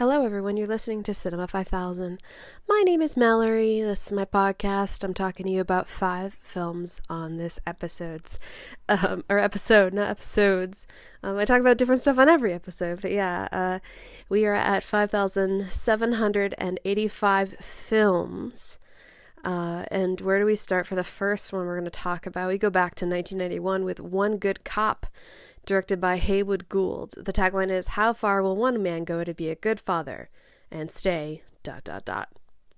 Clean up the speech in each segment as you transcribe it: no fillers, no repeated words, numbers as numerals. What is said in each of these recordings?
Hello, everyone. You're listening to Cinema 5000. My name is Mallory. This is my podcast. I'm talking to you about 5 films on this episode, not episodes. I talk about different stuff on every episode, but yeah, we are at 5,785 films. And where do we start for the first one we're going to talk about? We go back to 1991 with One Good Cop, directed by Haywood Gould. The tagline is, "How far will one man go to be a good father and stay ...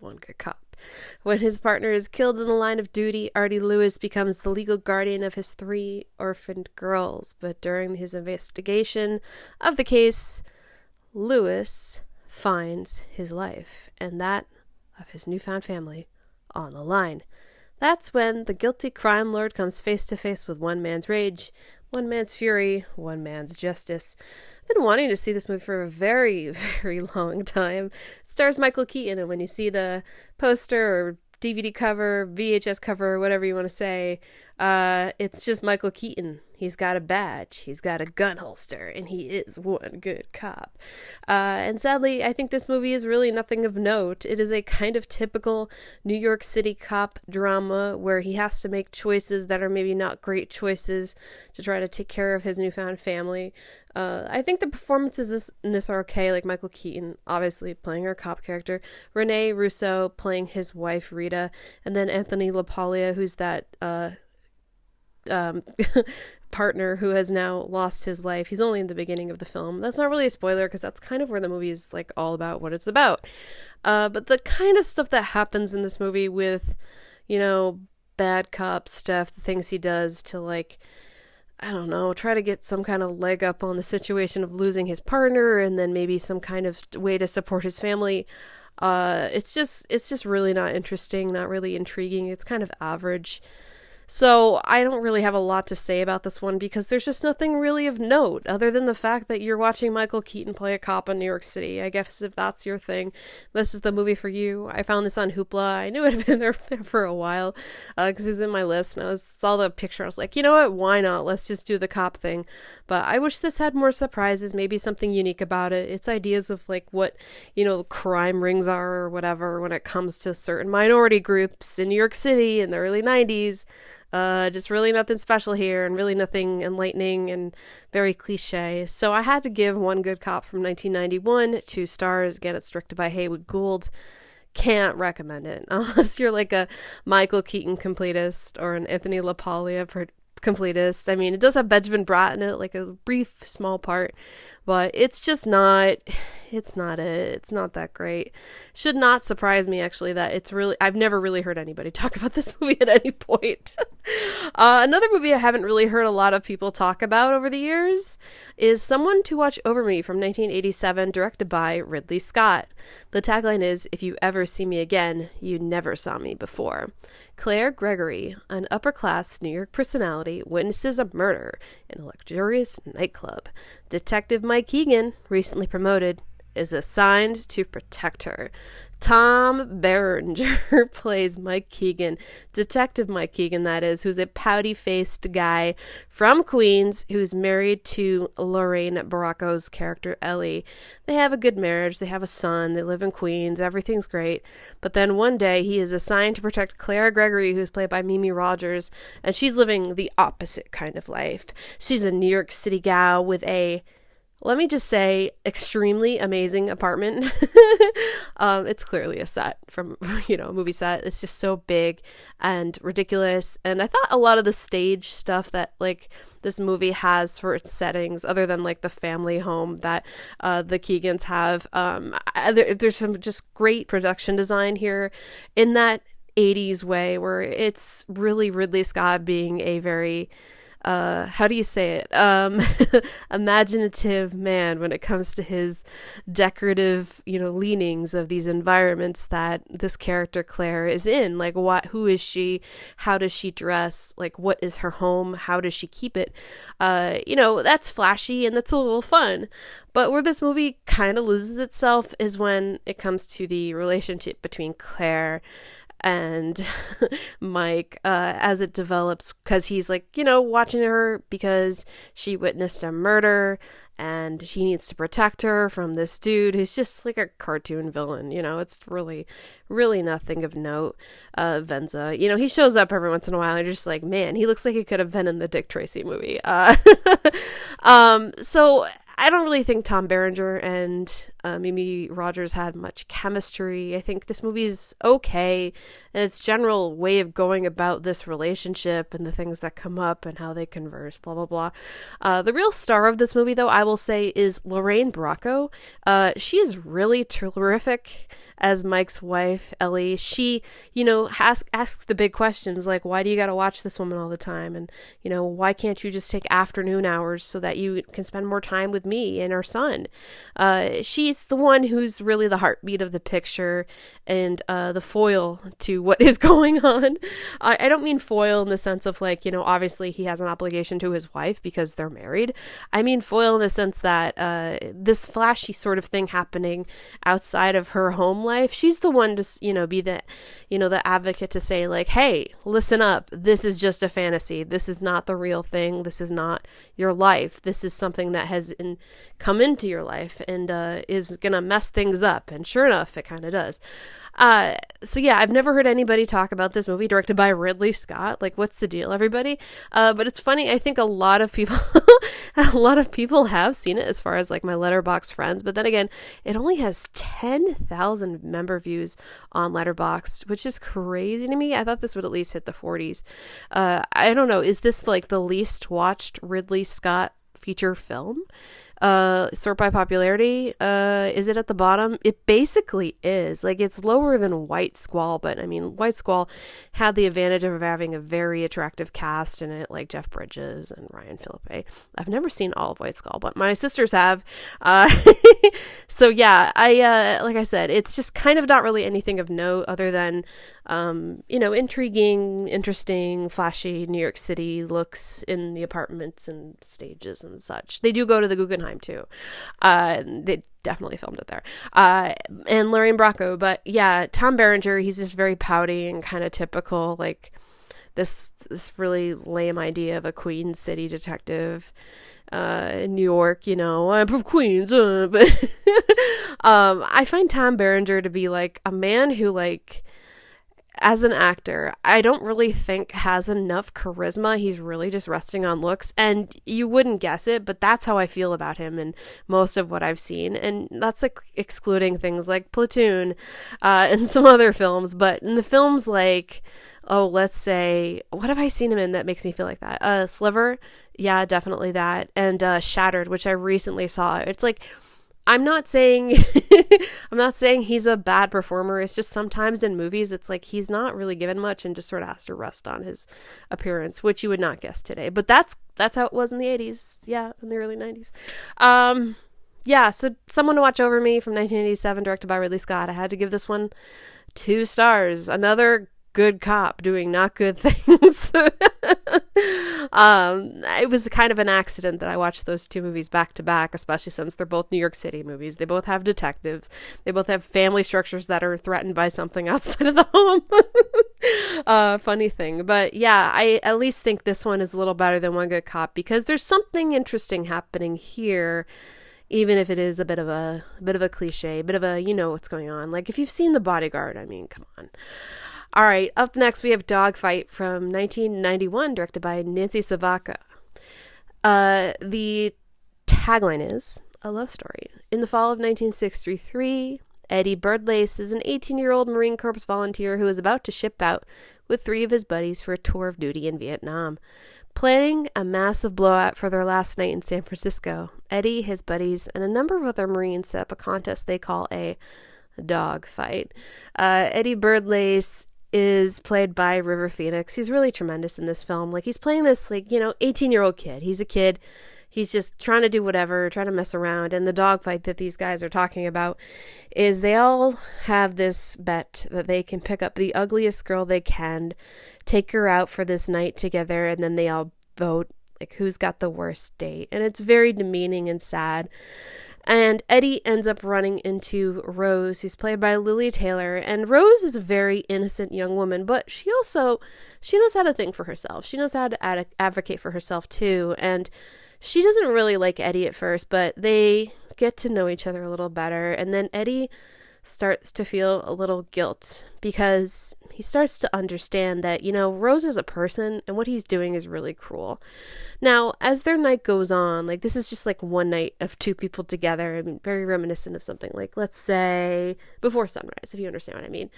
one good cop." When his partner is killed in the line of duty, Artie Lewis becomes the legal guardian of his 3 orphaned girls. But during his investigation of the case, Lewis finds his life and that of his newfound family on the line. That's when the guilty crime lord comes face to face with one man's rage, one man's fury, one man's justice. I've been wanting to see this movie for a very, very long time. It stars Michael Keaton, and when you see the poster or DVD cover, VHS cover, whatever you want to say, it's just Michael Keaton. He's got a badge, he's got a gun holster, and he is one good cop. And sadly, I think this movie is really nothing of note. It is a kind of typical New York City cop drama where he has to make choices that are maybe not great choices to try to take care of his newfound family. I think the performances in this are okay, like Michael Keaton, obviously playing our cop character, Rene Russo playing his wife, Rita, and then Anthony LaPaglia, who's that partner who has now lost his life. He's only in the beginning of the film. That's not really a spoiler because that's kind of where the movie is like all about what it's about. But the kind of stuff that happens in this movie with, bad cop stuff, the things he does to try to get some kind of leg up on the situation of losing his partner and then maybe some kind of way to support his family. It's just really not interesting, not really intriguing. It's kind of average. So I don't really have a lot to say about this one because there's just nothing really of note other than the fact that you're watching Michael Keaton play a cop in New York City. I guess if that's your thing, this is the movie for you. I found this on Hoopla. I knew it had been there for a while because it's in my list, and I saw the picture. I was like, you know what? Why not? Let's just do the cop thing. But I wish this had more surprises, maybe something unique about it. Its ideas of what crime rings are or whatever when it comes to certain minority groups in New York City in the early 90s. Just really nothing special here and really nothing enlightening and very cliche. So I had to give One Good Cop from 1991 2 stars. Again, it's directed by Haywood Gould. Can't recommend it unless you're like a Michael Keaton completist or an Anthony LaPaglia completist. I mean, it does have Benjamin Bratt in it, like a brief small part, but it's just not it's not that great. Should not surprise me actually that I've never really heard anybody talk about this movie at any point. Another movie I haven't really heard a lot of people talk about over the years is Someone to Watch Over Me from 1987, directed by Ridley Scott. The tagline is, "If you ever see me again, you never saw me before." Claire Gregory, an upper-class New York personality, witnesses a murder in a luxurious nightclub. Detective Mike Keegan, recently promoted, is assigned to protect her. Tom Berenger plays Mike Keegan, Detective Mike Keegan, that is, who's a pouty-faced guy from Queens who's married to Lorraine Bracco's character, Ellie. They have a good marriage, they have a son, they live in Queens, everything's great. But then one day he is assigned to protect Claire Gregory, who's played by Mimi Rogers, and she's living the opposite kind of life. She's a New York City gal with a, let me just say, extremely amazing apartment. It's clearly a set from, a movie set. It's just so big and ridiculous. And I thought a lot of the stage stuff that, this movie has for its settings, other than, the family home that the Keegans have, there's some just great production design here in that 80s way where it's really Ridley Scott being a very how do you say it? Imaginative man when it comes to his decorative, leanings of these environments that this character Claire is in. Who is she? How does she dress? What is her home? How does she keep it? That's flashy and that's a little fun. But where this movie kind of loses itself is when it comes to the relationship between Claire and Mike as it develops, because he's watching her because she witnessed a murder and he needs to protect her from this dude who's just like a cartoon villain. It's really, really nothing of note. Venza, he shows up every once in a while and you're just like, man, he looks like he could have been in the Dick Tracy movie. So I don't really think Tom Berenger and Mimi Rogers had much chemistry. I think this movie's okay, and its general way of going about this relationship and the things that come up and how they converse, blah, blah, blah. The real star of this movie, though, I will say, is Lorraine Bracco. She is really terrific as Mike's wife, Ellie. She, asks the big questions like, why do you got to watch this woman all the time? And, why can't you just take afternoon hours so that you can spend more time with me and our son? She's the one who's really the heartbeat of the picture and the foil to what is going on. I don't mean foil in the sense of like, obviously he has an obligation to his wife because they're married. I mean foil in the sense that this flashy sort of thing happening outside of her home life, she's the one to, be the, the advocate to say like, hey, listen up. This is just a fantasy. This is not the real thing. This is not your life. This is something that has come into your life and is going to mess things up. And sure enough, it kind of does. So yeah, I've never heard anybody talk about this movie directed by Ridley Scott. Like, what's the deal, everybody? But it's funny. I think a lot of people, have seen it as far as like my Letterboxd friends. But then again, it only has 10,000 member views on Letterboxd, which is crazy to me. I thought this would at least hit the 40s. I don't know. Is this like the least watched Ridley Scott feature film? Sort by popularity, is it at the bottom? It basically is. Like, it's lower than White Squall, but I mean, White Squall had the advantage of having a very attractive cast in it, like Jeff Bridges and Ryan Phillippe. I've never seen all of White Squall, but my sisters have. So yeah, like I said, it's just kind of not really anything of note other than, intriguing, interesting, flashy New York City looks in the apartments and stages and such. They do go to the Guggenheim too. They definitely filmed it there. And Lorraine Bracco, but yeah, Tom Berenger, he's just very pouty and kind of typical, like this really lame idea of a Queen City detective in New York, I'm from Queens, but I find Tom Berenger to be like a man who, like, as an actor, I don't really think has enough charisma. He's really just resting on looks, and you wouldn't guess it, but that's how I feel about him in most of what I've seen, and that's like excluding things like Platoon and some other films. But in the films like, let's say, what have I seen him in that makes me feel like that? Sliver, yeah, definitely that, and Shattered, which I recently saw. It's like, I'm not saying he's a bad performer. It's just sometimes in movies, it's like he's not really given much and just sort of has to rest on his appearance, which you would not guess today. But that's how it was in the 80s. Yeah, in the early 90s. Yeah, so Someone to Watch Over Me from 1987, directed by Ridley Scott. I had to give this one 2 stars. Another good cop doing not good things. It was kind of an accident that I watched those 2 movies back to back, especially since they're both New York City movies. They both have detectives. They both have family structures that are threatened by something outside of the home. Funny thing. But yeah, I at least think this one is a little better than One Good Cop because there's something interesting happening here, even if it is a bit of a cliche, a bit of a, what's going on. Like, if you've seen The Bodyguard, I mean, come on. All right, up next we have Dogfight from 1991, directed by Nancy Savaca. The tagline is a love story. In the fall of 1963, Eddie Birdlace is an 18-year-old Marine Corps volunteer who is about to ship out with 3 of his buddies for a tour of duty in Vietnam. Planning a massive blowout for their last night in San Francisco, Eddie, his buddies, and a number of other Marines set up a contest they call a dog fight. Eddie Birdlace is played by River Phoenix. He's really tremendous in this film. Like, he's playing this, 18-year-old kid. He's a kid. He's just trying to do whatever, trying to mess around. And the dogfight that these guys are talking about is they all have this bet that they can pick up the ugliest girl they can, take her out for this night together, and then they all vote, like, who's got the worst date. And it's very demeaning and sad. And Eddie ends up running into Rose, who's played by Lily Taylor. And Rose is a very innocent young woman, but she knows how to think for herself. She knows how to advocate for herself too. And she doesn't really like Eddie at first, but they get to know each other a little better. And then Eddie starts to feel a little guilt because he starts to understand that, Rose is a person and what he's doing is really cruel. Now, as their night goes on, like this is just like one night of two people together. I mean, very reminiscent of something like, let's say, Before Sunrise, if you understand what I mean.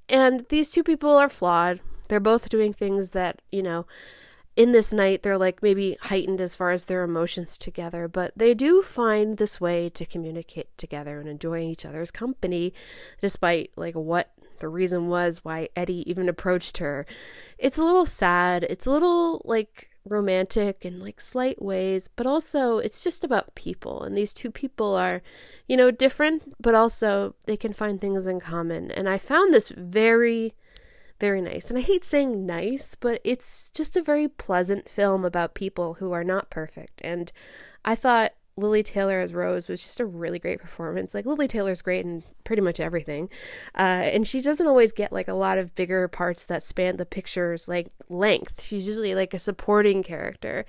And these two people are flawed. They're both doing things that, in this night, they're like maybe heightened as far as their emotions together, but they do find this way to communicate together and enjoy each other's company, despite like what the reason was why Eddie even approached her. It's a little sad. It's a little like romantic in like slight ways, but also it's just about people. And these two people are, different, but also they can find things in common. And I found this very, very nice. And I hate saying nice, but it's just a very pleasant film about people who are not perfect. And I thought Lily Taylor as Rose was just a really great performance. Like, Lily Taylor's great in pretty much everything. And she doesn't always get like a lot of bigger parts that span the picture's like length. She's usually like a supporting character.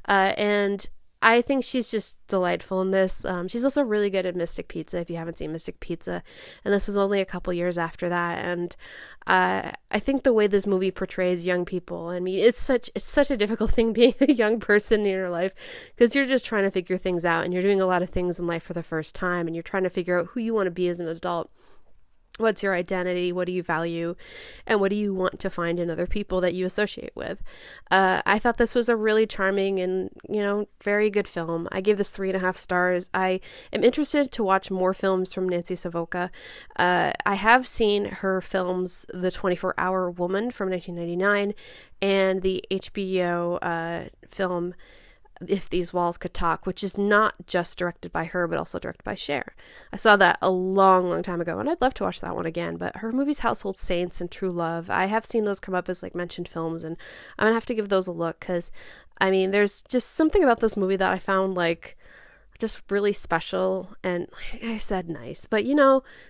And I think she's just delightful in this. She's also really good at Mystic Pizza, if you haven't seen Mystic Pizza. And this was only a couple years after that. And I think the way this movie portrays young people, I mean, it's such a difficult thing being a young person in your life, because you're just trying to figure things out and you're doing a lot of things in life for the first time and you're trying to figure out who you want to be as an adult. What's your identity? What do you value? And what do you want to find in other people that you associate with? I thought this was a really charming and, very good film. I gave this 3.5 stars. I am interested to watch more films from Nancy Savoca. I have seen her films, The 24-Hour Woman from 1999 and the HBO film If These Walls Could Talk, which is not just directed by her, but also directed by Cher. I saw that a long, long time ago, and I'd love to watch that one again. But her movies, Household Saints and True Love, I have seen those come up as like mentioned films, and I'm gonna have to give those a look, because I mean, there's just something about this movie that I found like just really special and, like I said, nice. But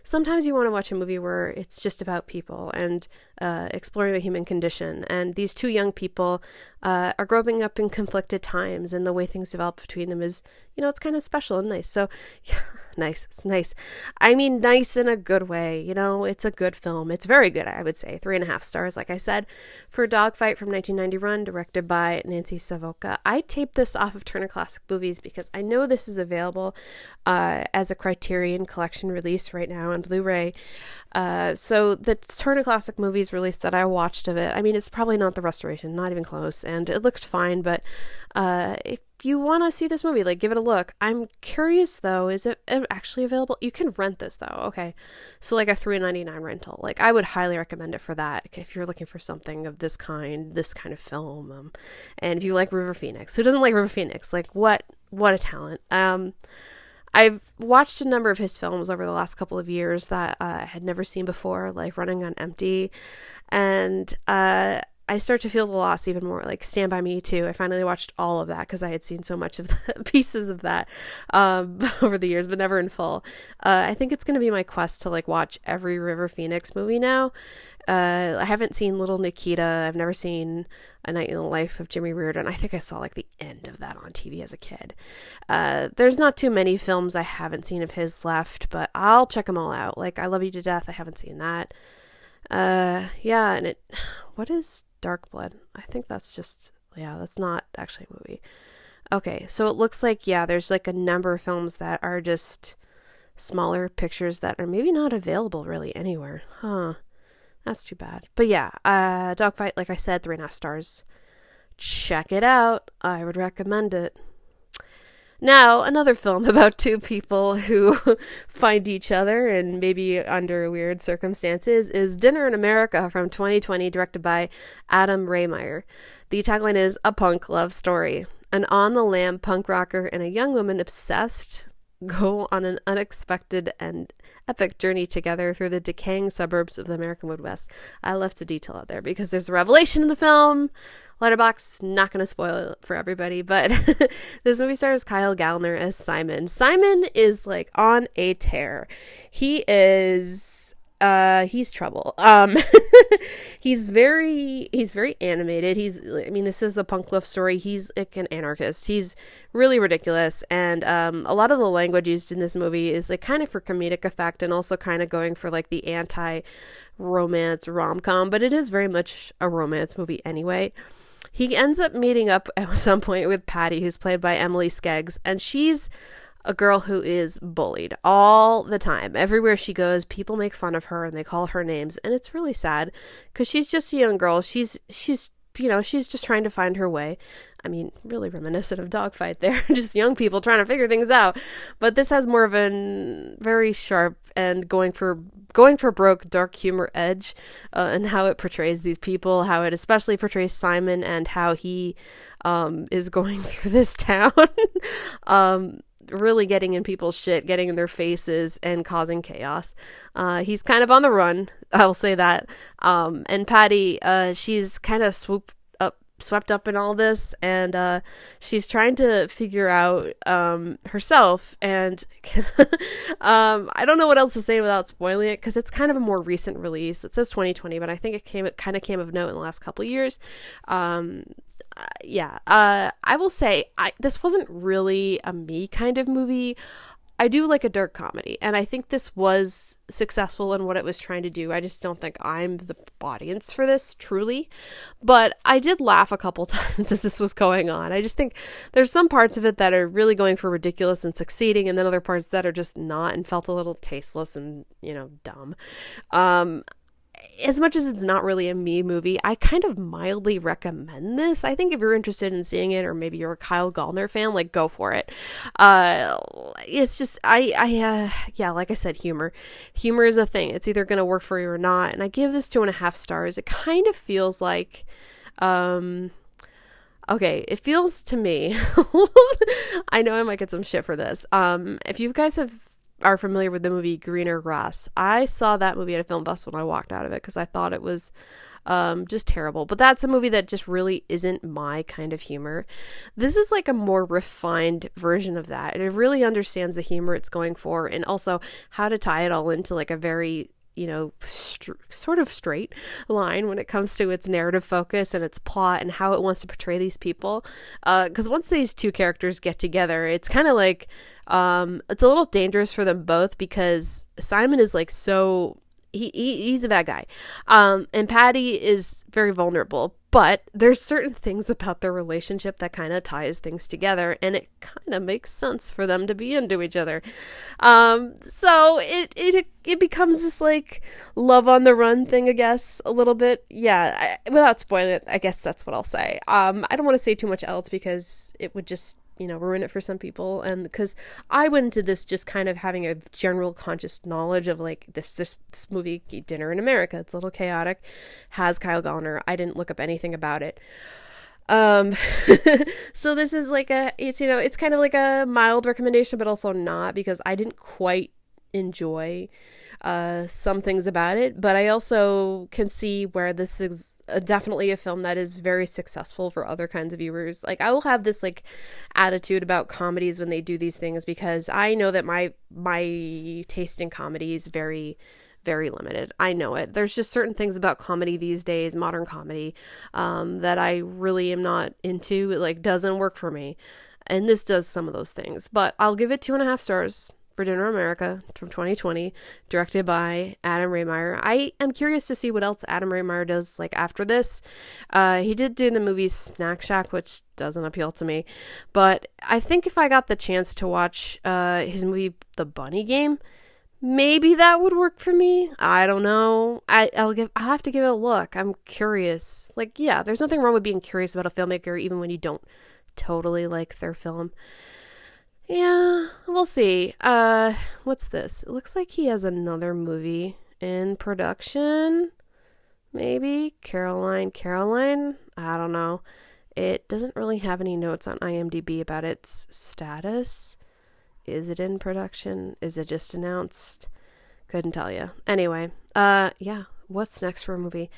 sometimes you want to watch a movie where it's just about people and exploring the human condition. And these two young people are growing up in conflicted times, and the way things develop between them is, it's kind of special and nice. So, yeah, nice. It's nice. I mean, nice in a good way. It's a good film. It's very good, I would say. 3.5 stars, like I said, for Dogfight from 1991, directed by Nancy Savoca. I taped this off of Turner Classic Movies because I know this is available as a Criterion Collection release right now on Blu-ray. So the Turner Classic Movies release that I watched of it, I mean, it's probably not the restoration, not even close, and it looked fine, but if you want to see this movie, like, give it a look. I'm curious, though, is it actually available? You can rent this, though. Okay, so like a $3.99 rental. Like, I would highly recommend it for that if you're looking for something of this kind of film. And if you like River Phoenix, who doesn't like River Phoenix? Like, what a talent. I've watched a number of his films over the last couple of years that I had never seen before, like Running on Empty, and I start to feel the loss even more, like Stand By Me too. I finally watched all of that because I had seen so much of the pieces of that over the years, but never in full. I think it's going to be my quest to like watch every River Phoenix movie now. I haven't seen Little Nikita. I've never seen A Night in the Life of Jimmy Reardon. I think I saw like the end of that on TV as a kid. There's not too many films I haven't seen of his left, but I'll check them all out. Like I Love You to Death. I haven't seen that. Yeah, and what is Dark Blood? I think that's that's not actually a movie. Okay, so it looks like, there's like a number of films that are just smaller pictures that are maybe not available really anywhere. Huh. That's too bad. But Dogfight, like I said, 3.5 stars. Check it out. I would recommend it. Now, another film about two people who find each other and maybe under weird circumstances is Dinner in America from 2020, directed by Adam Raymeyer. The tagline is A Punk Love Story. An on-the-lam punk rocker and a young woman obsessed go on an unexpected and epic journey together through the decaying suburbs of the American Midwest. I left a detail out there because there's a revelation in the film. Letterboxd, not going to spoil it for everybody, but this movie stars Kyle Gallner as Simon. Simon is like on a tear. He is He's trouble. He's very animated. I mean, this is a punk love story. He's like an anarchist. He's really ridiculous. And, a lot of the language used in this movie is like kind of for comedic effect and also kind of going for like the anti-romance rom-com, but it is very much a romance movie anyway. He ends up meeting up at some point with Patty, who's played by Emily Skeggs, and she's a girl who is bullied all the time. Everywhere she goes, people make fun of her and they call her names, and it's really sad because she's just a young girl. She's she's just trying to find her way. I mean, really reminiscent of Dogfight there, just young people trying to figure things out. But this has more of a very sharp and going for broke dark humor edge, and how it portrays these people, how it especially portrays Simon and how he is going through this town. Really getting in people's shit, getting in their faces, and causing chaos. He's kind of on the run, I'll say that. And Patty, she's kind of swept up in all this, and she's trying to figure out herself, and I don't know what else to say without spoiling it, because it's kind of a more recent release. It says 2020, but I think it kind of came of note in the last couple years. I will say this wasn't really a me kind of movie. I do like a dark comedy, and I think this was successful in what it was trying to do. I just don't think I'm the audience for this, truly. But I did laugh a couple times as this was going on. I just think there's some parts of it that are really going for ridiculous and succeeding, and then other parts that are just not and felt a little tasteless and, dumb. As much as it's not really a me movie, I kind of mildly recommend this. I think if you're interested in seeing it, or maybe you're a Kyle Gallner fan, like, go for it. It's just, like I said, humor is a thing. It's either going to work for you or not. And I give this 2.5 stars. It kind of feels like, okay, it feels to me, I know I might get some shit for this. If you guys are familiar with the movie Greener Grass, I saw that movie at a film festival and I walked out of it because I thought it was just terrible. But that's a movie that just really isn't my kind of humor. This is like a more refined version of that. It really understands the humor it's going for, and also how to tie it all into like a very sort of straight line when it comes to its narrative focus and its plot and how it wants to portray these people. Because once these two characters get together, it's kind of like, it's a little dangerous for them both, because Simon is like he's a bad guy. And Patty is very vulnerable, but there's certain things about their relationship that kind of ties things together, and it kind of makes sense for them to be into each other. So it becomes this like love on the run thing, I guess, a little bit. Yeah, without spoiling it, I guess that's what I'll say. I don't want to say too much else because it would just ruin it for some people, and because I went into this just kind of having a general conscious knowledge of like this movie, Dinner in America. It's a little chaotic, has Kyle Gallner. I didn't look up anything about it. So this is like it's kind of like a mild recommendation, but also not, because I didn't quite enjoy some things about it, but I also can see where this is definitely a film that is very successful for other kinds of viewers. Like, I will have this like attitude about comedies when they do these things, because I know that my taste in comedy is very, very limited. I know it. There's just certain things about comedy these days, modern comedy, that I really am not into. It like doesn't work for me, and this does some of those things. But I'll give it 2.5 stars for Dinner America from 2020, directed by Adam Raymeyer. I am curious to see what else Adam Raymeyer does like after this. He did do the movie Snack Shack, which doesn't appeal to me, but I think if I got the chance to watch his movie The Bunny Game, maybe that would work for me. I don't know. I'll have to give it a look. I'm curious. Like, yeah, there's nothing wrong with being curious about a filmmaker, even when you don't totally like their film. Yeah, we'll see. What's this? It looks like he has another movie in production. Maybe Caroline. I don't know. It doesn't really have any notes on IMDb about its status. Is it in production? Is it just announced? Couldn't tell you. Anyway, yeah. What's next for a movie?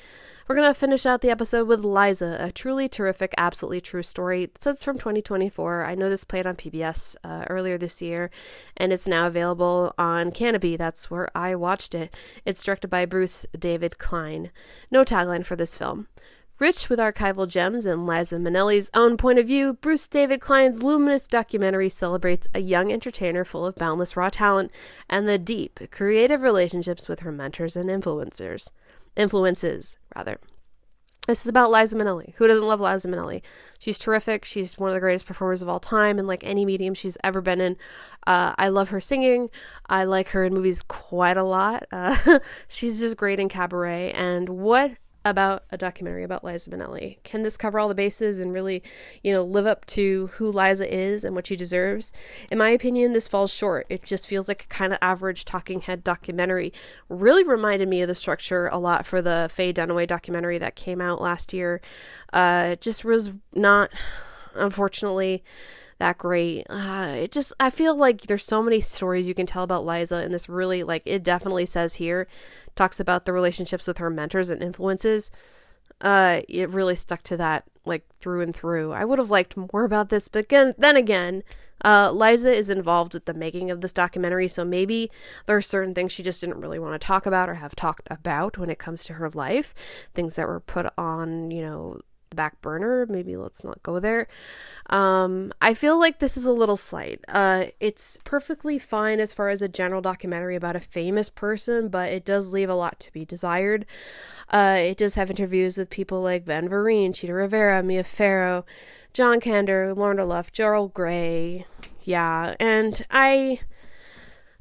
We're going to finish out the episode with Liza, a truly terrific, absolutely true story. It says it's from 2024. I know this played on PBS earlier this year, and it's now available on Canopy. That's where I watched it. It's directed by Bruce David Klein. No tagline for this film. Rich with archival gems and Liza Minnelli's own point of view, Bruce David Klein's luminous documentary celebrates a young entertainer full of boundless raw talent and the deep, creative relationships with her mentors and influences. This is about Liza Minnelli. Who doesn't love Liza Minnelli? She's terrific. She's one of the greatest performers of all time in like any medium she's ever been in. I love her singing. I like her in movies quite a lot. She's just great in cabaret. And what about a documentary about Liza Minnelli? Can this cover all the bases and really, live up to who Liza is and what she deserves? In my opinion, this falls short. It just feels like a kind of average talking head documentary. Really reminded me of the structure a lot for the Faye Dunaway documentary that came out last year. It just was not, unfortunately, that great. I feel like there's so many stories you can tell about Liza, and this really, it definitely says here, talks about the relationships with her mentors and influences. It really stuck to that, through and through. I would have liked more about this, but then again, Liza is involved with the making of this documentary, so maybe there are certain things she just didn't really want to talk about or have talked about when it comes to her life, things that were put on, the back burner. Maybe let's not go there. I feel like this is a little slight. It's perfectly fine as far as a general documentary about a famous person, but it does leave a lot to be desired. It does have interviews with people like Ben Vereen, Cheetah Rivera, Mia Farrow, John Kander, Lorna Luft, Gerald Gray. Yeah, and I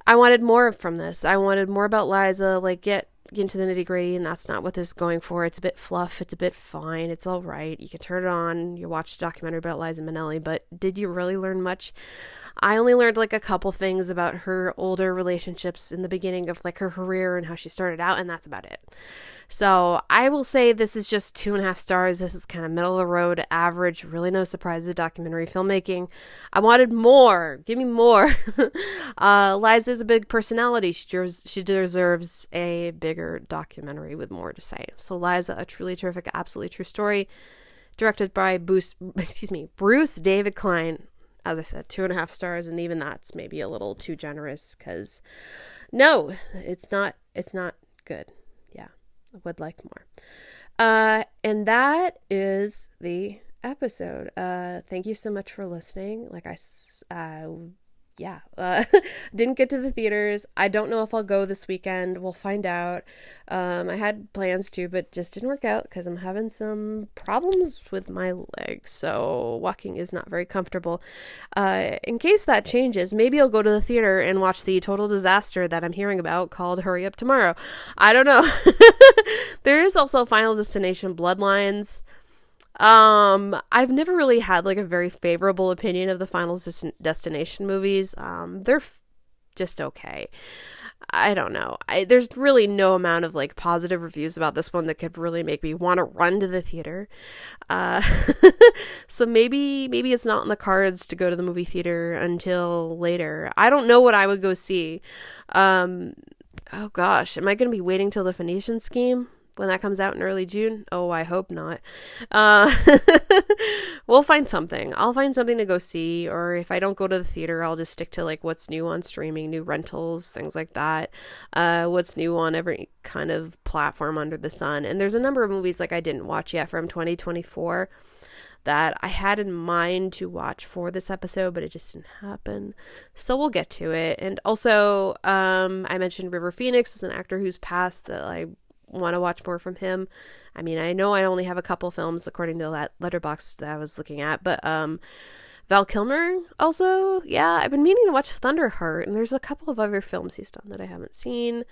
wanted more from this. I wanted more about Liza, get into the nitty gritty, and that's not what this is going for. It's a bit fluff, it's a bit fine, it's all right. You can turn it on, you watch a documentary about Liza Minnelli, but did you really learn much? I only learned a couple things about her older relationships in the beginning of her career and how she started out, and that's about it. So I will say this is just 2.5 stars. This is kind of middle of the road, average, really no surprises documentary filmmaking. I wanted more. Give me more. Liza is a big personality. She deserves a bigger documentary with more to say. So Liza, a truly terrific, absolutely true story, directed by Bruce David Klein. As I said, 2.5 stars, and even that's maybe a little too generous, because no, it's not good. Yeah. I would like more. And that is the episode. Thank you so much for listening. Didn't get to the theaters. I don't know if I'll go this weekend. We'll find out. I had plans to, but just didn't work out because I'm having some problems with my legs, so walking is not very comfortable. In case that changes, maybe I'll go to the theater and watch the total disaster that I'm hearing about called Hurry Up Tomorrow. I don't know. There is also Final Destination Bloodlines. I've never really had a very favorable opinion of the Final Destination movies. They're just okay. I don't know. There's really no amount of positive reviews about this one that could really make me want to run to the theater. So maybe it's not in the cards to go to the movie theater until later. I don't know what I would go see. Oh gosh, am I going to be waiting till the Phoenician Scheme when that comes out in early June? Oh, I hope not. We'll find something. I'll find something to go see, or if I don't go to the theater, I'll just stick to what's new on streaming, new rentals, things like that. What's new on every kind of platform under the sun. And there's a number of movies I didn't watch yet from 2024 that I had in mind to watch for this episode, but it just didn't happen. So we'll get to it. And also, I mentioned River Phoenix is an actor who's passed that I want to watch more from him. I mean, I know I only have a couple films according to that letterbox that I was looking at, but Val Kilmer also, yeah, I've been meaning to watch Thunderheart, and there's a couple of other films he's done that I haven't seen.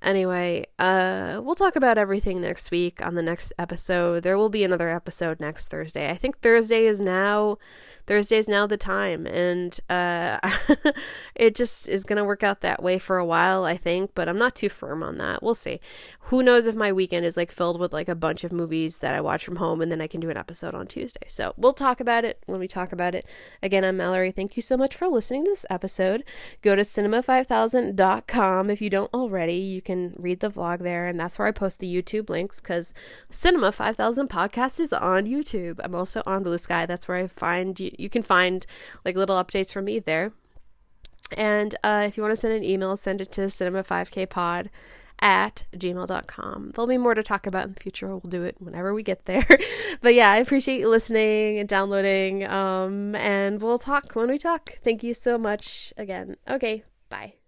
Anyway, we'll talk about everything next week on the next episode. There will be another episode next Thursday. I think Thursday is now the time, and it just is going to work out that way for a while, I think, but I'm not too firm on that. We'll see. Who knows if my weekend is filled with a bunch of movies that I watch from home, and then I can do an episode on Tuesday. So we'll talk about it when we talk about it. Again, I'm Mallory. Thank you so much for listening to this episode. Go to cinema5000.com if you don't already. You can can read the vlog there, and that's where I post the YouTube links, because Cinema 5000 Podcast is on YouTube. I'm also on Bluesky. That's where I find you can find like little updates from me there. And if you want to send an email, send it to cinema5kpod@gmail.com. There'll be more to talk about in the future. We'll do it whenever we get there. But yeah, I appreciate you listening and downloading. And we'll talk when we talk. Thank you so much again. Okay, bye.